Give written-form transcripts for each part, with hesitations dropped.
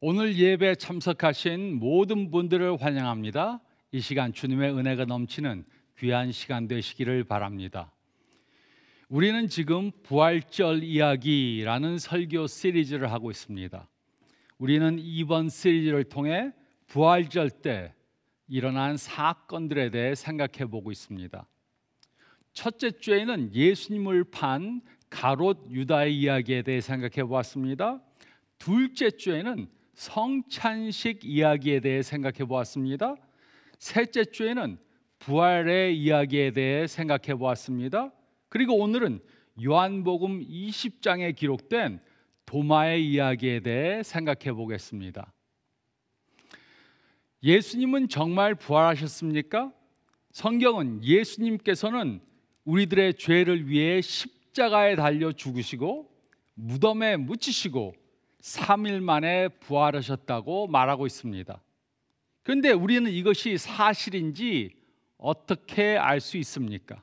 오늘 예배에 참석하신 모든 분들을 환영합니다. 이 시간 주님의 은혜가 넘치는 귀한 시간 되시기를 바랍니다. 우리는 지금 부활절 이야기라는 설교 시리즈를 하고 있습니다. 우리는 이번 시리즈를 통해 부활절 때 일어난 사건들에 대해 생각해 보고 있습니다. 첫째 주에는 예수님을 판 가롯 유다의 이야기에 대해 생각해 보았습니다. 둘째 주에는 성찬식 이야기에 대해 생각해 보았습니다. 셋째 주에는 부활의 이야기에 대해 생각해 보았습니다. 그리고 오늘은 요한복음 20장에 기록된 도마의 이야기에 대해 생각해 보겠습니다. 예수님은 정말 부활하셨습니까? 성경은 예수님께서는 우리들의 죄를 위해 십자가에 달려 죽으시고 무덤에 묻히시고 3일 만에 부활하셨다고 말하고 있습니다. 그런데 우리는 이것이 사실인지 어떻게 알 수 있습니까?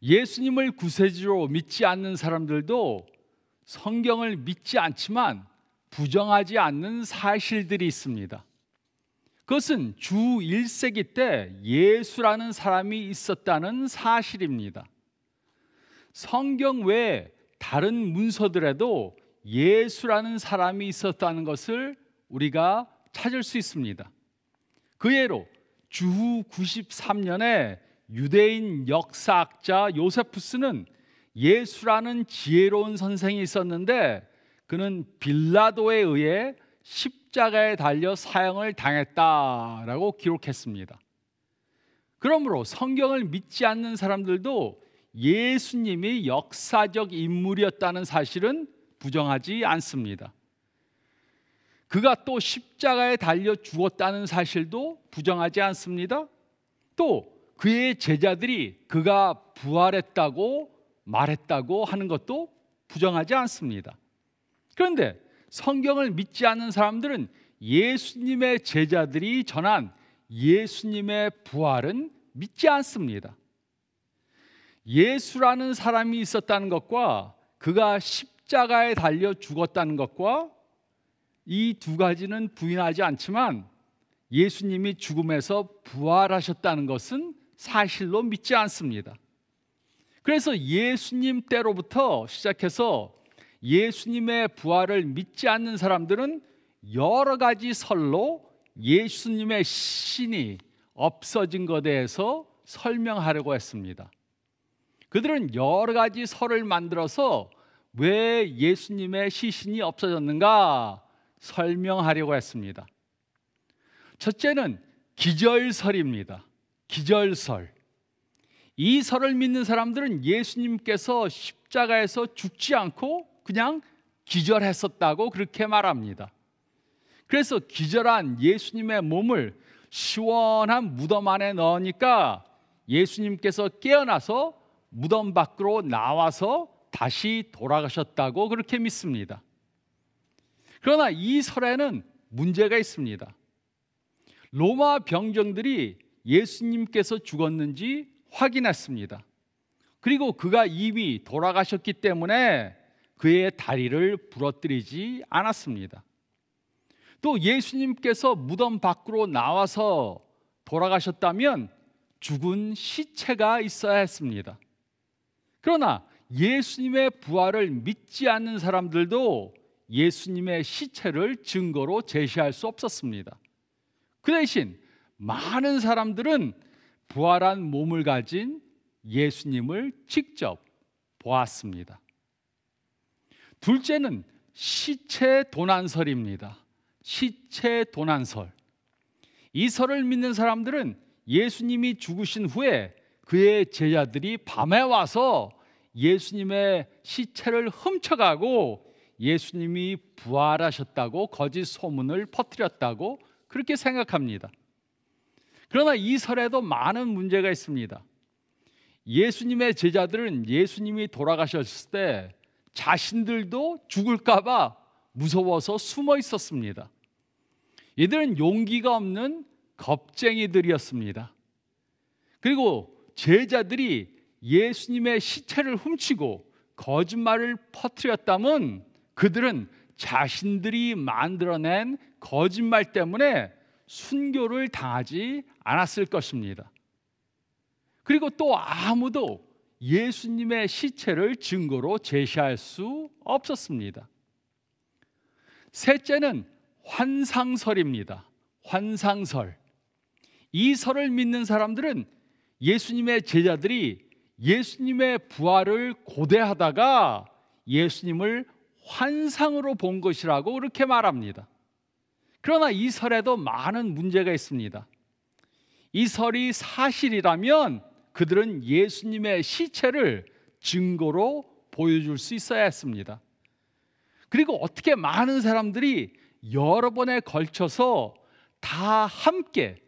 예수님을 구세주로 믿지 않는 사람들도 성경을 믿지 않지만 부정하지 않는 사실들이 있습니다. 그것은 주 1세기 때 예수라는 사람이 있었다는 사실입니다. 성경 외에 다른 문서들에도 예수라는 사람이 있었다는 것을 우리가 찾을 수 있습니다. 그 예로 주후 93년에 유대인 역사학자 요세푸스는 예수라는 지혜로운 선생이 있었는데 그는 빌라도에 의해 십자가에 달려 사형을 당했다라고 기록했습니다. 그러므로 성경을 믿지 않는 사람들도 예수님이 역사적 인물이었다는 사실은 부정하지 않습니다. 그가 또 십자가에 달려 죽었다는 사실도 부정하지 않습니다. 또 그의 제자들이 그가 부활했다고 말했다고 하는 것도 부정하지 않습니다. 그런데 성경을 믿지 않는 사람들은 예수님의 제자들이 전한 예수님의 부활은 믿지 않습니다. 예수라는 사람이 있었다는 것과 그가 십자가에 달려 죽었다는 것과 이 두 가지는 부인하지 않지만 예수님이 죽음에서 부활하셨다는 것은 사실로 믿지 않습니다. 그래서 예수님 때로부터 시작해서 예수님의 부활을 믿지 않는 사람들은 여러 가지 설로 예수님의 신이 없어진 것에 대해서 설명하려고 했습니다. 그들은 여러 가지 설을 만들어서 왜 예수님의 시신이 없어졌는가 설명하려고 했습니다. 첫째는 기절설입니다. 기절설. 이 설을 믿는 사람들은 예수님께서 십자가에서 죽지 않고 그냥 기절했었다고 그렇게 말합니다. 그래서 기절한 예수님의 몸을 시원한 무덤 안에 넣으니까 예수님께서 깨어나서 무덤 밖으로 나와서 다시 돌아가셨다고 그렇게 믿습니다. 그러나 이 설에는 문제가 있습니다. 로마 병정들이 예수님께서 죽었는지 확인했습니다. 그리고 그가 이미 돌아가셨기 때문에 그의 다리를 부러뜨리지 않았습니다. 또 예수님께서 무덤 밖으로 나와서 돌아가셨다면 죽은 시체가 있어야 했습니다. 그러나 예수님의 부활을 믿지 않는 사람들도 예수님의 시체를 증거로 제시할 수 없었습니다. 그 대신 많은 사람들은 부활한 몸을 가진 예수님을 직접 보았습니다. 둘째는 시체 도난설입니다. 시체 도난설. 이 설을 믿는 사람들은 예수님이 죽으신 후에 그의 제자들이 밤에 와서 예수님의 시체를 훔쳐가고 예수님이 부활하셨다고 거짓 소문을 퍼뜨렸다고 그렇게 생각합니다. 그러나 이 설에도 많은 문제가 있습니다. 예수님의 제자들은 예수님이 돌아가셨을 때 자신들도 죽을까 봐 무서워서 숨어 있었습니다. 이들은 용기가 없는 겁쟁이들이었습니다. 그리고 제자들이 예수님의 시체를 훔치고 거짓말을 퍼뜨렸다면 그들은 자신들이 만들어낸 거짓말 때문에 순교를 당하지 않았을 것입니다. 그리고 또 아무도 예수님의 시체를 증거로 제시할 수 없었습니다. 셋째는 환상설입니다. 환상설. 이 설을 믿는 사람들은 예수님의 제자들이 예수님의 부활을 고대하다가 예수님을 환상으로 본 것이라고 그렇게 말합니다. 그러나 이 설에도 많은 문제가 있습니다. 이 설이 사실이라면 그들은 예수님의 시체를 증거로 보여줄 수 있어야 했습니다. 그리고 어떻게 많은 사람들이 여러 번에 걸쳐서 다 함께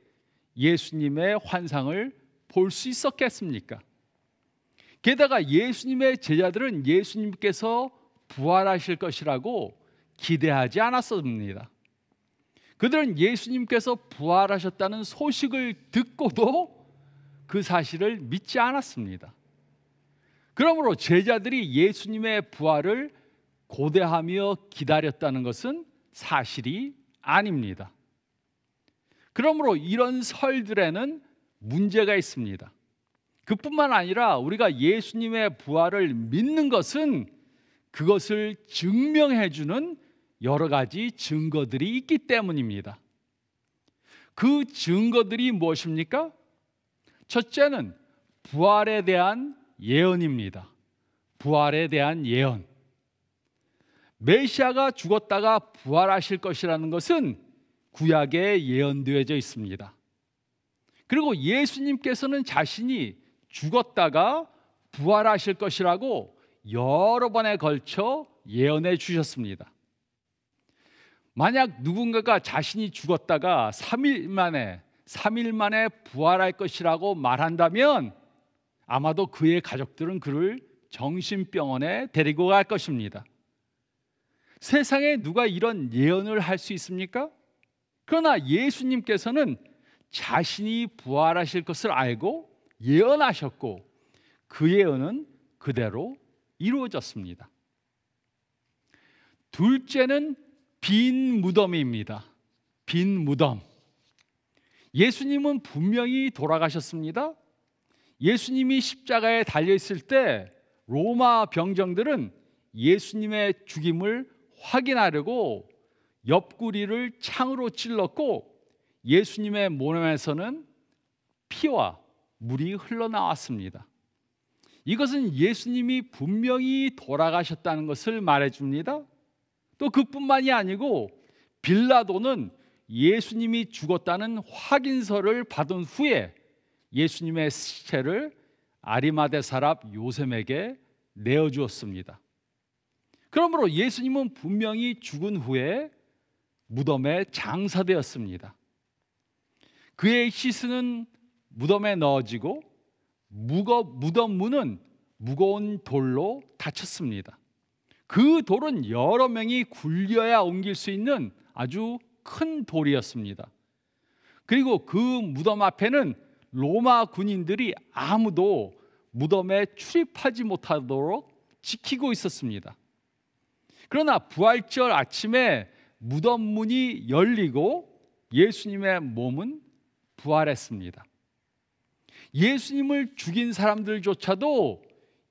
예수님의 환상을 볼 수 있었겠습니까? 게다가 예수님의 제자들은 예수님께서 부활하실 것이라고 기대하지 않았습니다. 그들은 예수님께서 부활하셨다는 소식을 듣고도 그 사실을 믿지 않았습니다. 그러므로 제자들이 예수님의 부활을 고대하며 기다렸다는 것은 사실이 아닙니다. 그러므로 이런 설들에는 문제가 있습니다. 그뿐만 아니라 우리가 예수님의 부활을 믿는 것은 그것을 증명해 주는 여러 가지 증거들이 있기 때문입니다. 그 증거들이 무엇입니까? 첫째는 부활에 대한 예언입니다. 부활에 대한 예언. 메시아가 죽었다가 부활하실 것이라는 것은 구약에 예언되어져 있습니다. 그리고 예수님께서는 자신이 죽었다가 부활하실 것이라고 여러 번에 걸쳐 예언해 주셨습니다. 만약 누군가가 자신이 죽었다가 3일 만에 부활할 것이라고 말한다면 아마도 그의 가족들은 그를 정신병원에 데리고 갈 것입니다. 세상에 누가 이런 예언을 할 수 있습니까? 그러나 예수님께서는 자신이 부활하실 것을 알고 예언하셨고 그 예언은 그대로 이루어졌습니다. 둘째는 빈 무덤입니다. 빈 무덤. 예수님은 분명히 돌아가셨습니다. 예수님이 십자가에 달려있을 때 로마 병정들은 예수님의 죽임을 확인하려고 옆구리를 창으로 찔렀고 예수님의 몸에서는 피와 물이 흘러나왔습니다. 이것은 예수님이 분명히 돌아가셨다는 것을 말해줍니다. 또 그뿐만이 아니고 빌라도는 예수님이 죽었다는 확인서를 받은 후에 예수님의 시체를 아리마대 사람 요셉에게 내어주었습니다. 그러므로 예수님은 분명히 죽은 후에 무덤에 장사되었습니다. 그의 시신은 무덤에 넣어지고 무덤 문은 무거운 돌로 닫혔습니다. 그 돌은 여러 명이 굴려야 옮길 수 있는 아주 큰 돌이었습니다. 그리고 그 무덤 앞에는 로마 군인들이 아무도 무덤에 출입하지 못하도록 지키고 있었습니다. 그러나 부활절 아침에 무덤 문이 열리고 예수님의 몸은 부활했습니다. 예수님을 죽인 사람들조차도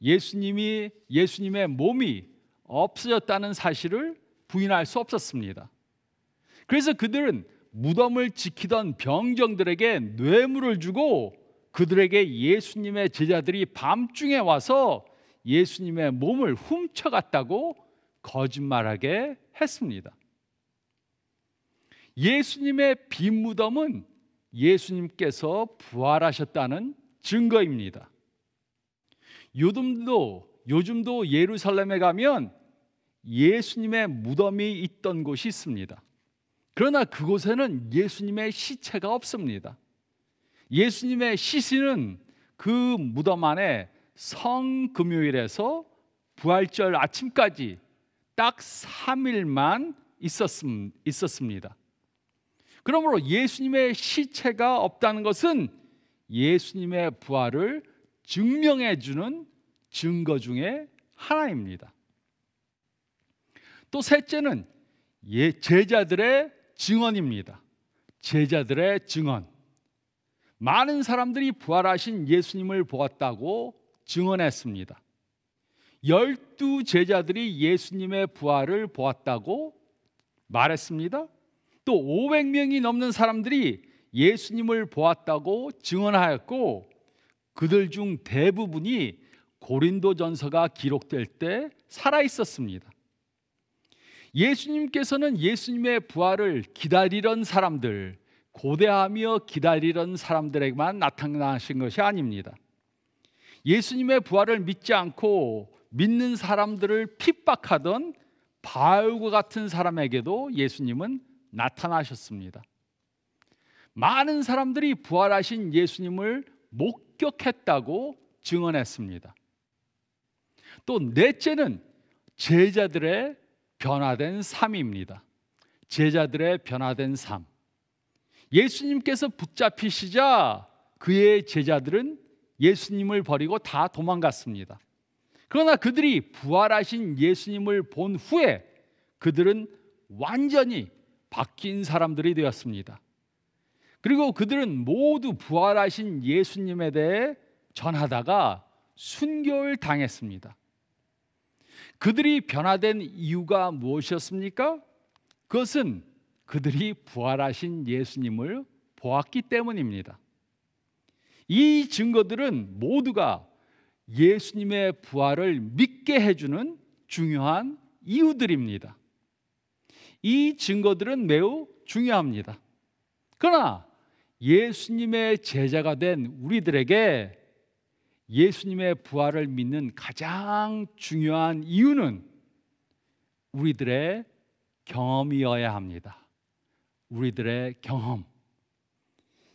예수님의 몸이 없어졌다는 사실을 부인할 수 없었습니다. 그래서 그들은 무덤을 지키던 병정들에게 뇌물을 주고 그들에게 예수님의 제자들이 밤중에 와서 예수님의 몸을 훔쳐갔다고 거짓말하게 했습니다. 예수님의 빈 무덤은 예수님께서 부활하셨다는 증거입니다. 요즘도 예루살렘에 가면 예수님의 무덤이 있던 곳이 있습니다. 그러나 그곳에는 예수님의 시체가 없습니다. 예수님의 시신은 그 무덤 안에 성금요일에서 부활절 아침까지 딱 3일만 있었습니다. 그러므로 예수님의 시체가 없다는 것은 예수님의 부활을 증명해 주는 증거 중에 하나입니다. 또 셋째는 제자들의 증언입니다. 제자들의 증언. 많은 사람들이 부활하신 예수님을 보았다고 증언했습니다. 12 제자들이 예수님의 부활을 보았다고 말했습니다. 또 500명이 넘는 사람들이 예수님을 보았다고 증언하였고, 그들 중 대부분이 고린도전서가 기록될 때 살아 있었습니다. 예수님께서는 예수님의 부활을 기다리던 사람들, 고대하며 기다리던 사람들에게만 나타나신 것이 아닙니다. 예수님의 부활을 믿지 않고 믿는 사람들을 핍박하던 바울과 같은 사람에게도 예수님은 나타나셨습니다. 많은 사람들이 부활하신 예수님을 목격했다고 증언했습니다. 또 넷째는 제자들의 변화된 삶입니다. 제자들의 변화된 삶. 예수님께서 붙잡히시자 그의 제자들은 예수님을 버리고 다 도망갔습니다. 그러나 그들이 부활하신 예수님을 본 후에 그들은 완전히 바뀐 사람들이 되었습니다. 그리고 그들은 모두 부활하신 예수님에 대해 전하다가 순교를 당했습니다. 그들이 변화된 이유가 무엇이었습니까? 그것은 그들이 부활하신 예수님을 보았기 때문입니다. 이 증거들은 모두가 예수님의 부활을 믿게 해주는 중요한 이유들입니다. 이 증거들은 매우 중요합니다. 그러나 예수님의 제자가 된 우리들에게 예수님의 부활을 믿는 가장 중요한 이유는 우리들의 경험이어야 합니다. 우리들의 경험.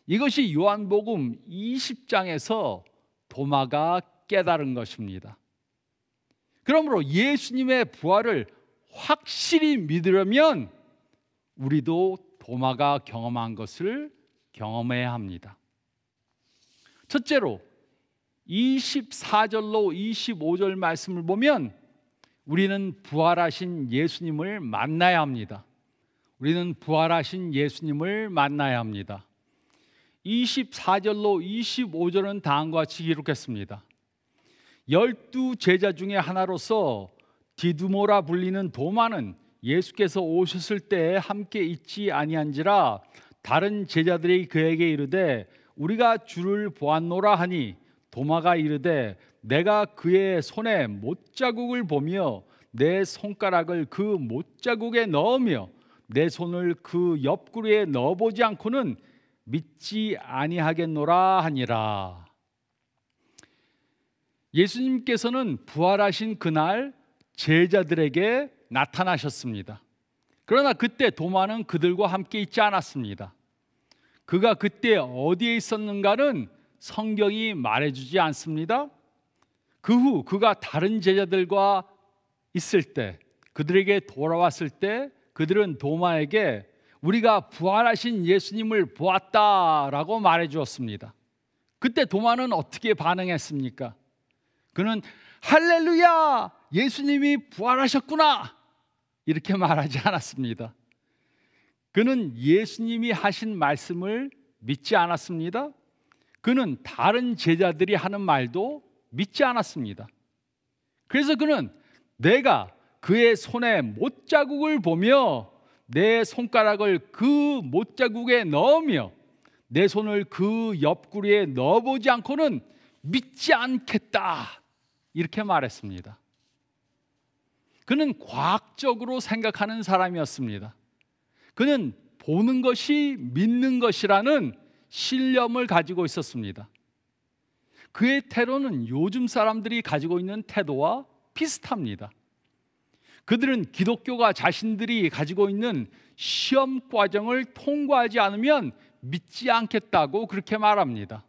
이것이 요한복음 20장에서 도마가 깨달은 것입니다. 그러므로 예수님의 부활을 확실히 믿으려면 우리도 도마가 경험한 것을 경험해야 합니다. 첫째로 24절로 25절 말씀을 보면 우리는 부활하신 예수님을 만나야 합니다. 우리는 부활하신 예수님을 만나야 합니다. 24절로 25절은 다음과 같이 기록했습니다. 12 제자 중에 하나로서 디두모라 불리는 도마는 예수께서 오셨을 때에 함께 있지 아니한지라 다른 제자들이 그에게 이르되 우리가 주를 보았노라 하니 도마가 이르되 내가 그의 손에 못자국을 보며 내 손가락을 그 못자국에 넣으며 내 손을 그 옆구리에 넣어보지 않고는 믿지 아니하겠노라 하니라. 예수님께서는 부활하신 그날 제자들에게 나타나셨습니다. 그러나 그때 도마는 그들과 함께 있지 않았습니다. 그가 그때 어디에 있었는가는 성경이 말해주지 않습니다. 그 후 그가 다른 제자들과 있을 때, 그들에게 돌아왔을 때 그들은 도마에게 우리가 부활하신 예수님을 보았다라고 말해주었습니다. 그때 도마는 어떻게 반응했습니까? 그는 할렐루야! 예수님이 부활하셨구나! 이렇게 말하지 않았습니다. 그는 예수님이 하신 말씀을 믿지 않았습니다. 그는 다른 제자들이 하는 말도 믿지 않았습니다. 그래서 그는 내가 그의 손에 못자국을 보며 내 손가락을 그 못자국에 넣으며 내 손을 그 옆구리에 넣어보지 않고는 믿지 않겠다, 이렇게 말했습니다. 그는 과학적으로 생각하는 사람이었습니다. 그는 보는 것이 믿는 것이라는 신념을 가지고 있었습니다. 그의 태도는 요즘 사람들이 가지고 있는 태도와 비슷합니다. 그들은 기독교가 자신들이 가지고 있는 시험 과정을 통과하지 않으면 믿지 않겠다고 그렇게 말합니다.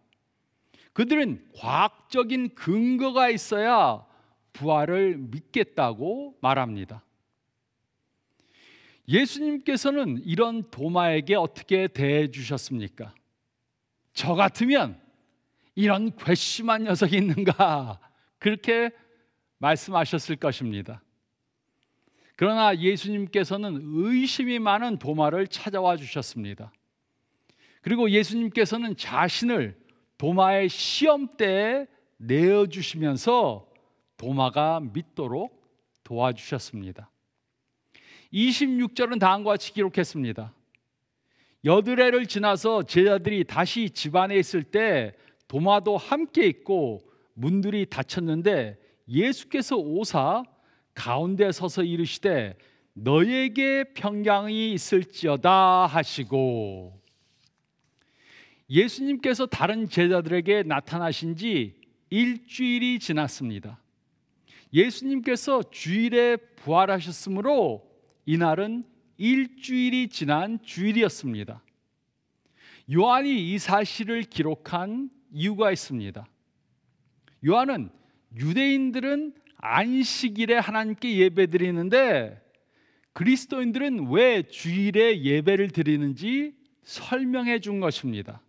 그들은 과학적인 근거가 있어야 부활을 믿겠다고 말합니다. 예수님께서는 이런 도마에게 어떻게 대해 주셨습니까? 저 같으면 이런 괘씸한 녀석이 있는가, 그렇게 말씀하셨을 것입니다. 그러나 예수님께서는 의심이 많은 도마를 찾아와 주셨습니다. 그리고 예수님께서는 자신을 도마의 시험대에 내어주시면서 도마가 믿도록 도와주셨습니다. 26절은 다음과 같이 기록했습니다. 여드레를 지나서 제자들이 다시 집안에 있을 때 도마도 함께 있고 문들이 닫혔는데 예수께서 오사 가운데 서서 이르시되 너에게 평강이 있을지어다 하시고, 예수님께서 다른 제자들에게 나타나신 지 일주일이 지났습니다. 예수님께서 주일에 부활하셨으므로 이날은 일주일이 지난 주일이었습니다. 요한이 이 사실을 기록한 이유가 있습니다. 요한은 유대인들은 안식일에 하나님께 예배드리는데 그리스도인들은 왜 주일에 예배를 드리는지 설명해 준 것입니다.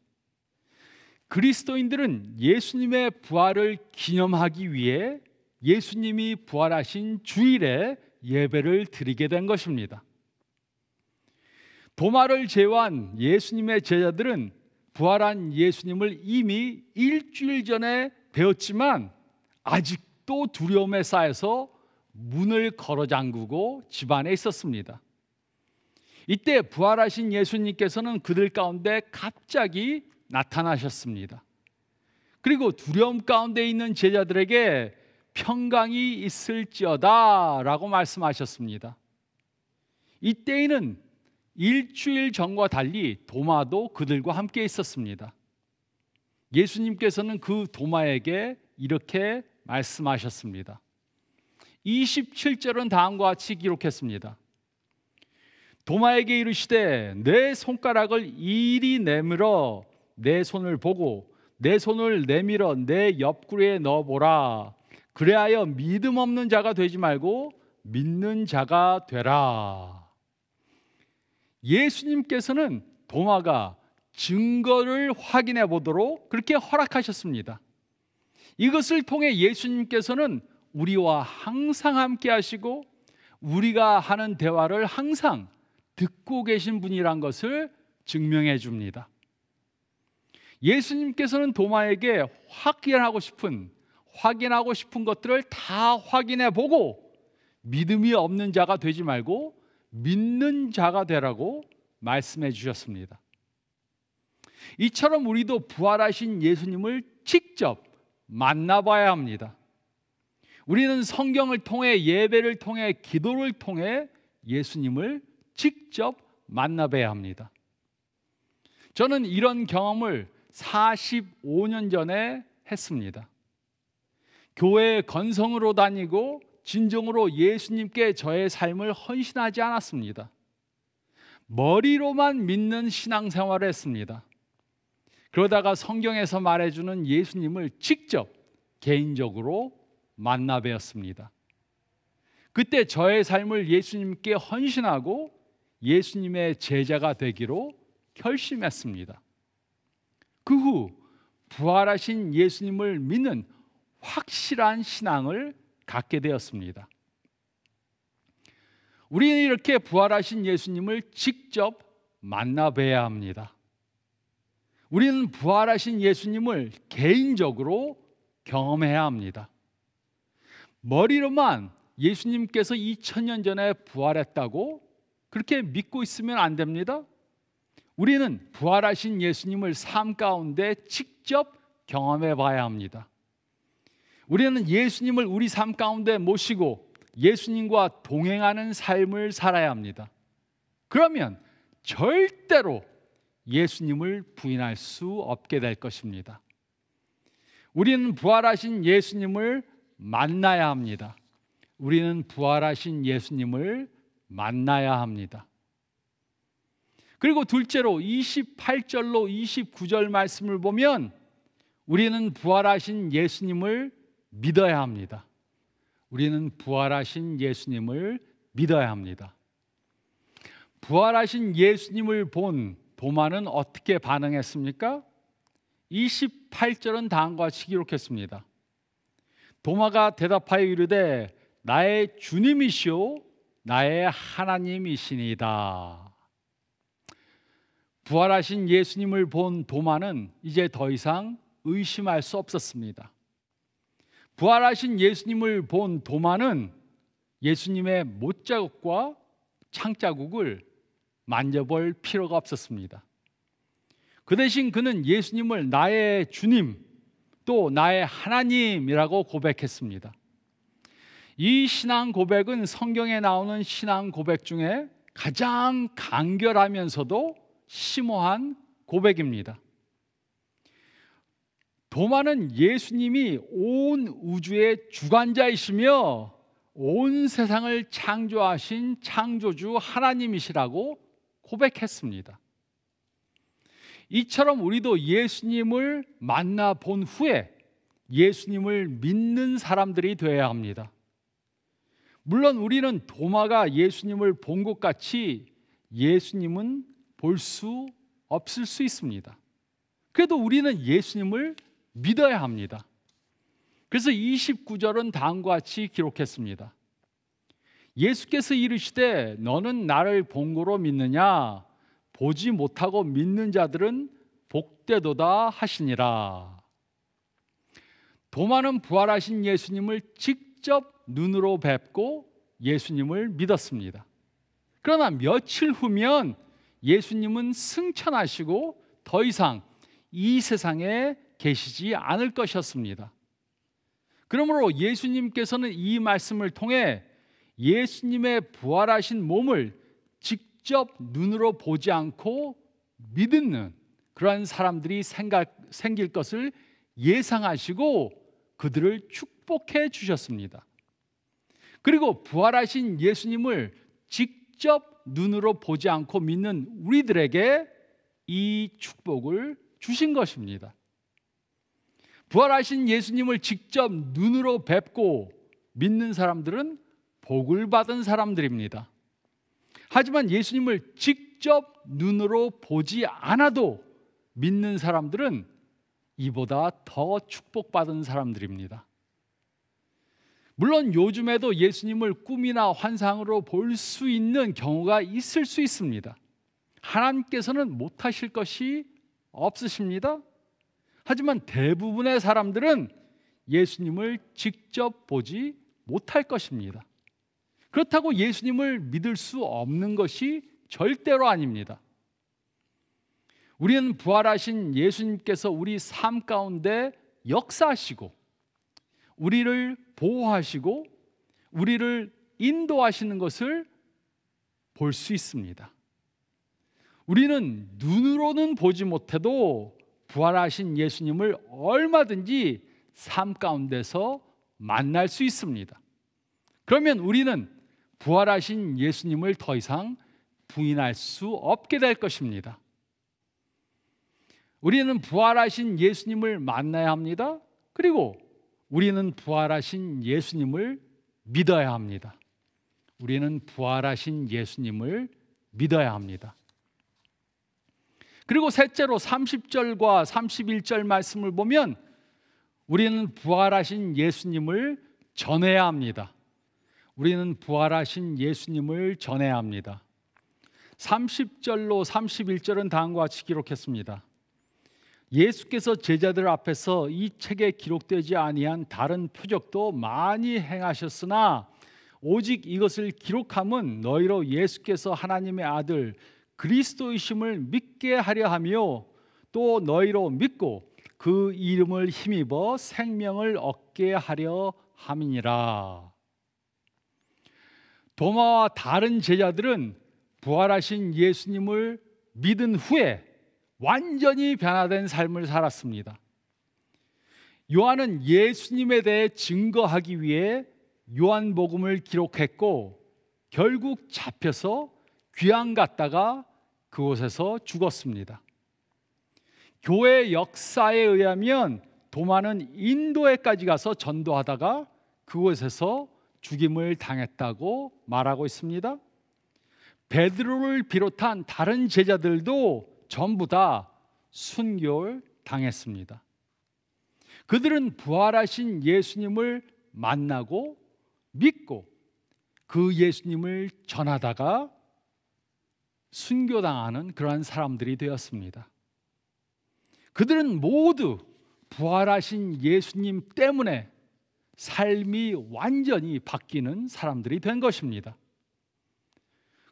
그리스도인들은 예수님의 부활을 기념하기 위해 예수님이 부활하신 주일에 예배를 드리게 된 것입니다. 도마를 제외한 예수님의 제자들은 부활한 예수님을 이미 일주일 전에 배웠지만 아직도 두려움에 쌓여서 문을 걸어 잠그고 집안에 있었습니다. 이때 부활하신 예수님께서는 그들 가운데 갑자기 나타나셨습니다. 그리고 두려움 가운데 있는 제자들에게 평강이 있을지어다 라고 말씀하셨습니다. 이때에는 일주일 전과 달리 도마도 그들과 함께 있었습니다. 예수님께서는 그 도마에게 이렇게 말씀하셨습니다. 27절은 다음과 같이 기록했습니다. 도마에게 이르시되 내 손가락을 이리 내밀어 내 손을 보고 내 손을 내밀어 내 옆구리에 넣어보라. 그래하여 믿음 없는 자가 되지 말고 믿는 자가 되라. 예수님께서는 도마가 증거를 확인해 보도록 그렇게 허락하셨습니다. 이것을 통해 예수님께서는 우리와 항상 함께 하시고 우리가 하는 대화를 항상 듣고 계신 분이란 것을 증명해 줍니다. 예수님께서는 도마에게 확인하고 싶은 것들을 다 확인해 보고 믿음이 없는 자가 되지 말고 믿는 자가 되라고 말씀해 주셨습니다. 이처럼 우리도 부활하신 예수님을 직접 만나봐야 합니다. 우리는 성경을 통해, 예배를 통해, 기도를 통해 예수님을 직접 만나봐야 합니다. 저는 이런 경험을 45년 전에 했습니다. 교회에 건성으로 다니고 진정으로 예수님께 저의 삶을 헌신하지 않았습니다. 머리로만 믿는 신앙생활을 했습니다. 그러다가 성경에서 말해주는 예수님을 직접 개인적으로 만나 뵈었습니다. 그때 저의 삶을 예수님께 헌신하고 예수님의 제자가 되기로 결심했습니다. 그 후 부활하신 예수님을 믿는 확실한 신앙을 갖게 되었습니다. 우리는 이렇게 부활하신 예수님을 직접 만나 뵈야 합니다. 우리는 부활하신 예수님을 개인적으로 경험해야 합니다. 머리로만 예수님께서 2000년 전에 부활했다고 그렇게 믿고 있으면 안 됩니다. 우리는 부활하신 예수님을 삶 가운데 직접 경험해 봐야 합니다. 우리는 예수님을 우리 삶 가운데 모시고 예수님과 동행하는 삶을 살아야 합니다. 그러면 절대로 예수님을 부인할 수 없게 될 것입니다. 우리는 부활하신 예수님을 만나야 합니다. 우리는 부활하신 예수님을 만나야 합니다. 그리고 둘째로 28절로 29절 말씀을 보면 우리는 부활하신 예수님을 믿어야 합니다. 우리는 부활하신 예수님을 믿어야 합니다. 부활하신 예수님을 본 도마는 어떻게 반응했습니까? 28절은 다음과 같이 기록했습니다. 도마가 대답하여 이르되 나의 주님이시오 나의 하나님이시니다. 부활하신 예수님을 본 도마는 이제 더 이상 의심할 수 없었습니다. 부활하신 예수님을 본 도마는 예수님의 못자국과 창자국을 만져볼 필요가 없었습니다. 그 대신 그는 예수님을 나의 주님, 또 나의 하나님이라고 고백했습니다. 이 신앙 고백은 성경에 나오는 신앙 고백 중에 가장 간결하면서도 심오한 고백입니다. 도마는 예수님이 온 우주의 주관자이시며 온 세상을 창조하신 창조주 하나님이시라고 고백했습니다. 이처럼 우리도 예수님을 만나본 후에 예수님을 믿는 사람들이 되어야 합니다. 물론 우리는 도마가 예수님을 본 것 같이 예수님은 볼 수 없을 수 있습니다. 그래도 우리는 예수님을 믿어야 합니다. 그래서 29절은 다음과 같이 기록했습니다. 예수께서 이르시되 너는 나를 본 거로 믿느냐? 보지 못하고 믿는 자들은 복되도다 하시니라. 도마는 부활하신 예수님을 직접 눈으로 뵙고 예수님을 믿었습니다. 그러나 며칠 후면 예수님은 승천하시고 더 이상 이 세상에 계시지 않을 것이었습니다. 그러므로 예수님께서는 이 말씀을 통해 예수님의 부활하신 몸을 직접 눈으로 보지 않고 믿는 그러한 사람들이 생길 것을 예상하시고 그들을 축복해 주셨습니다. 그리고 부활하신 예수님을 직접 눈으로 보지 않고 믿는 우리들에게 이 축복을 주신 것입니다. 부활하신 예수님을 직접 눈으로 뵙고 믿는 사람들은 복을 받은 사람들입니다. 하지만 예수님을 직접 눈으로 보지 않아도 믿는 사람들은 이보다 더 축복받은 사람들입니다. 물론 요즘에도 예수님을 꿈이나 환상으로 볼 수 있는 경우가 있을 수 있습니다. 하나님께서는 못하실 것이 없으십니다. 하지만 대부분의 사람들은 예수님을 직접 보지 못할 것입니다. 그렇다고 예수님을 믿을 수 없는 것이 절대로 아닙니다. 우리는 부활하신 예수님께서 우리 삶 가운데 역사하시고 우리를 보호하시고 우리를 인도하시는 것을 볼 수 있습니다. 우리는 눈으로는 보지 못해도 부활하신 예수님을 얼마든지 삶 가운데서 만날 수 있습니다. 그러면 우리는 부활하신 예수님을 더 이상 부인할 수 없게 될 것입니다. 우리는 부활하신 예수님을 만나야 합니다. 그리고 우리는 부활하신 예수님을 믿어야 합니다. 우리는 부활하신 예수님을 믿어야 합니다. 그리고 셋째로 30절과 31절 말씀을 보면 우리는 부활하신 예수님을 전해야 합니다. 우리는 부활하신 예수님을 전해야 합니다. 30절로 31절은 다음과 같이 기록했습니다. 예수께서 제자들 앞에서 이 책에 기록되지 아니한 다른 표적도 많이 행하셨으나 오직 이것을 기록함은 너희로 예수께서 하나님의 아들 그리스도이심을 믿게 하려 하며 또 너희로 믿고 그 이름을 힘입어 생명을 얻게 하려 함이니라. 도마와 다른 제자들은 부활하신 예수님을 믿은 후에 완전히 변화된 삶을 살았습니다. 요한은 예수님에 대해 증거하기 위해 요한복음을 기록했고 결국 잡혀서 귀양 갔다가 그곳에서 죽었습니다. 교회 역사에 의하면 도마는 인도에까지 가서 전도하다가 그곳에서 죽임을 당했다고 말하고 있습니다. 베드로를 비롯한 다른 제자들도 전부 다 순교를 당했습니다. 그들은 부활하신 예수님을 만나고 믿고 그 예수님을 전하다가 순교당하는 그러한 사람들이 되었습니다. 그들은 모두 부활하신 예수님 때문에 삶이 완전히 바뀌는 사람들이 된 것입니다.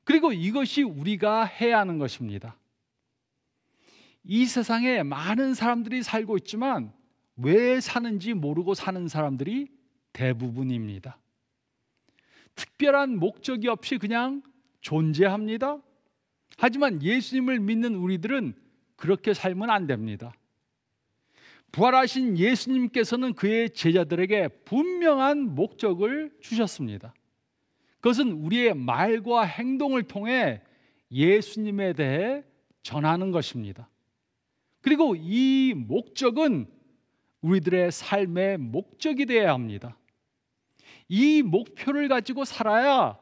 그리고 이것이 우리가 해야 하는 것입니다. 이 세상에 많은 사람들이 살고 있지만 왜 사는지 모르고 사는 사람들이 대부분입니다. 특별한 목적이 없이 그냥 존재합니다. 하지만 예수님을 믿는 우리들은 그렇게 살면 안 됩니다. 부활하신 예수님께서는 그의 제자들에게 분명한 목적을 주셨습니다. 그것은 우리의 말과 행동을 통해 예수님에 대해 전하는 것입니다. 그리고 이 목적은 우리들의 삶의 목적이 되어야 합니다. 이 목표를 가지고 살아야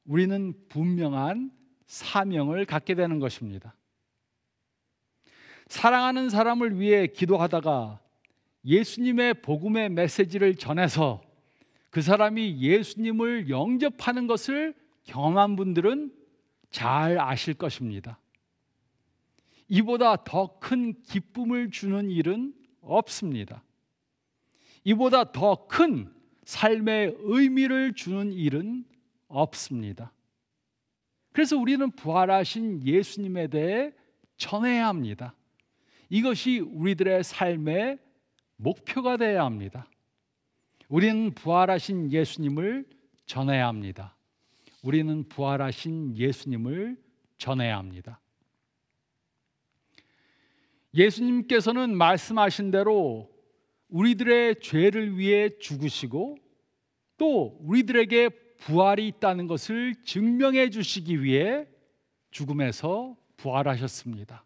우리는 분명한 사명을 갖게 되는 것입니다. 사랑하는 사람을 위해 기도하다가 예수님의 복음의 메시지를 전해서 그 사람이 예수님을 영접하는 것을 경험한 분들은 잘 아실 것입니다. 이보다 더 큰 기쁨을 주는 일은 없습니다. 이보다 더 큰 삶의 의미를 주는 일은 없습니다. 그래서 우리는 부활하신 예수님에 대해 전해야 합니다. 이것이 우리들의 삶의 목표가 되어야 합니다. 우리는 부활하신 예수님을 전해야 합니다. 우리는 부활하신 예수님을 전해야 합니다. 예수님께서는 말씀하신 대로 우리들의 죄를 위해 죽으시고 또 우리들에게 부활이 있다는 것을 증명해 주시기 위해 죽음에서 부활하셨습니다.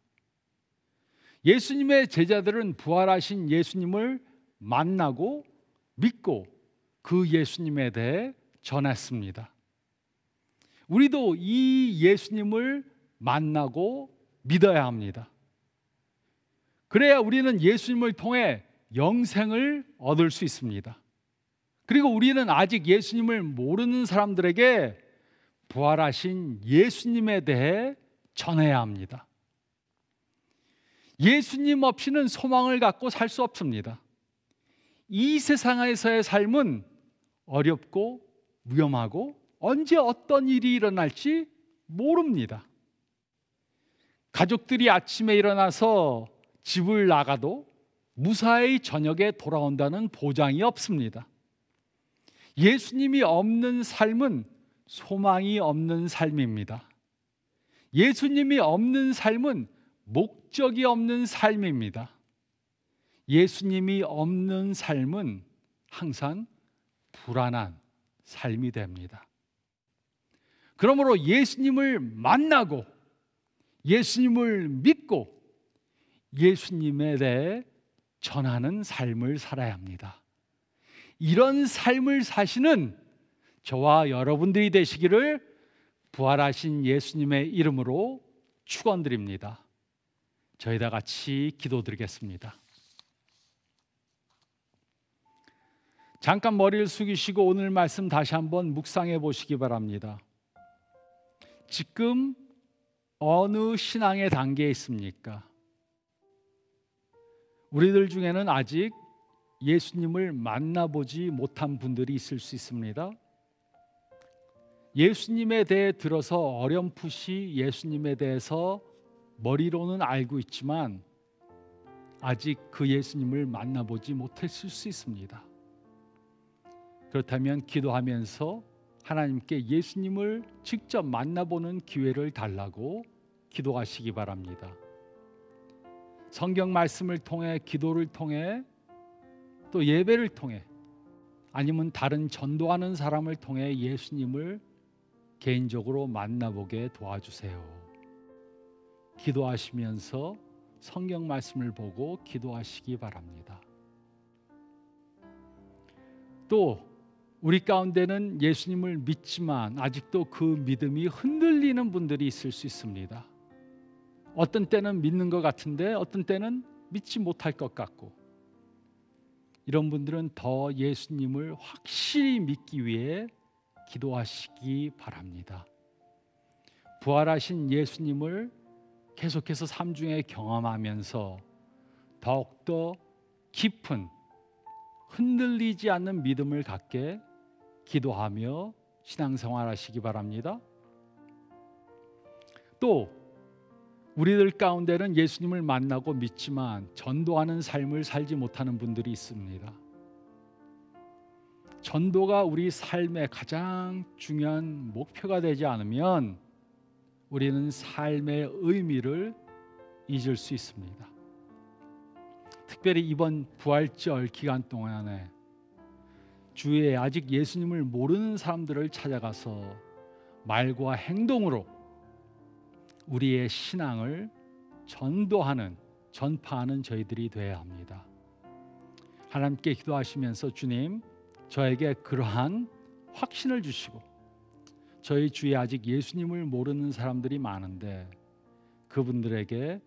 예수님의 제자들은 부활하신 예수님을 만나고 믿고 그 예수님에 대해 전했습니다. 우리도 이 예수님을 만나고 믿어야 합니다. 그래야 우리는 예수님을 통해 영생을 얻을 수 있습니다. 그리고 우리는 아직 예수님을 모르는 사람들에게 부활하신 예수님에 대해 전해야 합니다. 예수님 없이는 소망을 갖고 살 수 없습니다. 이 세상에서의 삶은 어렵고 위험하고 언제 어떤 일이 일어날지 모릅니다. 가족들이 아침에 일어나서 집을 나가도 무사히 저녁에 돌아온다는 보장이 없습니다. 예수님이 없는 삶은 소망이 없는 삶입니다. 예수님이 없는 삶은 목적이 없는 삶입니다. 예수님이 없는 삶은 항상 불안한 삶이 됩니다. 그러므로 예수님을 만나고 예수님을 믿고 예수님에 대해 전하는 삶을 살아야 합니다. 이런 삶을 사시는 저와 여러분들이 되시기를 부활하신 예수님의 이름으로 축원드립니다. 저희 다 같이 기도드리겠습니다. 잠깐 머리를 숙이시고 오늘 말씀 다시 한번 묵상해 보시기 바랍니다. 지금 어느 신앙의 단계에 있습니까? 우리들 중에는 아직 예수님을 만나보지 못한 분들이 있을 수 있습니다. 예수님에 대해 들어서 어렴풋이 예수님에 대해서 머리로는 알고 있지만 아직 그 예수님을 만나보지 못했을 수 있습니다. 그렇다면 기도하면서 하나님께 예수님을 직접 만나보는 기회를 달라고 기도하시기 바랍니다. 성경 말씀을 통해, 기도를 통해, 또 예배를 통해, 아니면 다른 전도하는 사람을 통해 예수님을 개인적으로 만나보게 도와주세요. 기도하시면서 성경 말씀을 보고 기도하시기 바랍니다. 또 우리 가운데는 예수님을 믿지만 아직도 그 믿음이 흔들리는 분들이 있을 수 있습니다. 어떤 때는 믿는 것 같은데 어떤 때는 믿지 못할 것 같고, 이런 분들은 더 예수님을 확실히 믿기 위해 기도하시기 바랍니다. 부활하신 예수님을 계속해서 삶 중에 경험하면서 더욱더 깊은 흔들리지 않는 믿음을 갖게 기도하며 신앙생활 하시기 바랍니다. 또 우리들 가운데는 예수님을 만나고 믿지만 전도하는 삶을 살지 못하는 분들이 있습니다. 전도가 우리 삶의 가장 중요한 목표가 되지 않으면 우리는 삶의 의미를 잊을 수 있습니다. 특별히 이번 부활절 기간 동안에 주위에 아직 예수님을 모르는 사람들을 찾아가서 말과 행동으로 우리의 신앙을 전파하는 저희들이 되어야 합니다. 하나님께 기도하시면서 주님, 저에게 그러한 확신을 주시고 저희 주위에 아직 예수님을 모르는 사람들이 많은데 그분들에게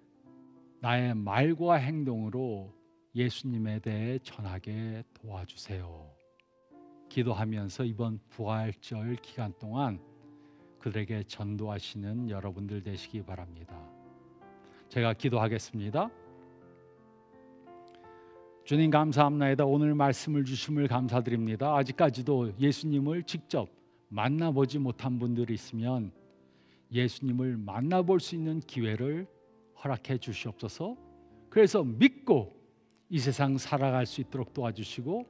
나의 말과 행동으로 예수님에 대해 전하게 도와주세요. 기도하면서 이번 부활절 기간 동안 그들에게 전도하시는 여러분들 되시기 바랍니다. 제가 기도하겠습니다. 주님 감사합니다. 오늘 말씀을 주심을 감사드립니다. 아직까지도 예수님을 직접 만나보지 못한 분들이 있으면 예수님을 만나볼 수 있는 기회를 허락해 주시옵소서. 그래서 믿고 이 세상 살아갈 수 있도록 도와주시고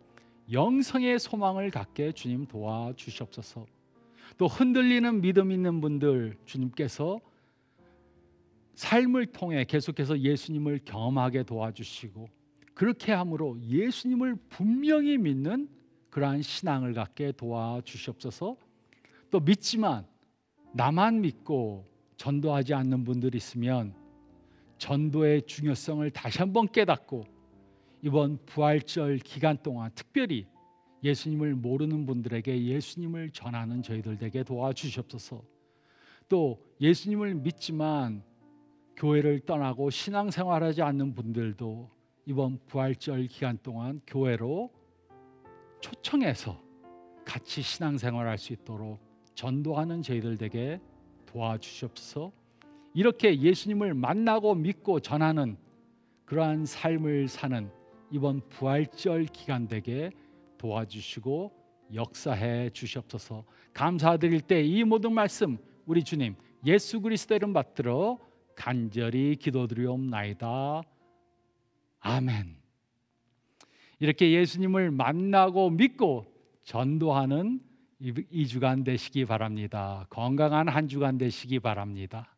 영생의 소망을 갖게 주님 도와주시옵소서. 또 흔들리는 믿음 있는 분들 주님께서 삶을 통해 계속해서 예수님을 경험하게 도와주시고 그렇게 함으로 예수님을 분명히 믿는 그러한 신앙을 갖게 도와주시옵소서. 또 믿지만 나만 믿고 전도하지 않는 분들이 있으면 전도의 중요성을 다시 한번 깨닫고 이번 부활절 기간 동안 특별히 예수님을 모르는 분들에게 예수님을 전하는 저희들 되게 도와주시옵소서. 또 예수님을 믿지만 교회를 떠나고 신앙생활하지 않는 분들도 이번 부활절 기간 동안 교회로 초청해서 같이 신앙생활할 수 있도록 전도하는 저희들 되게 도와주시옵소서. 이렇게 예수님을 만나고 믿고 전하는 그러한 삶을 사는 이번 부활절 기간 되게 도와주시고 역사해 주시옵소서. 감사드릴 때 이 모든 말씀 우리 주님 예수 그리스도 이름 받들어 간절히 기도드리옵나이다. 아멘. 이렇게 예수님을 만나고 믿고 전도하는 이 주간 되시기 바랍니다. 건강한 한 주간 되시기 바랍니다.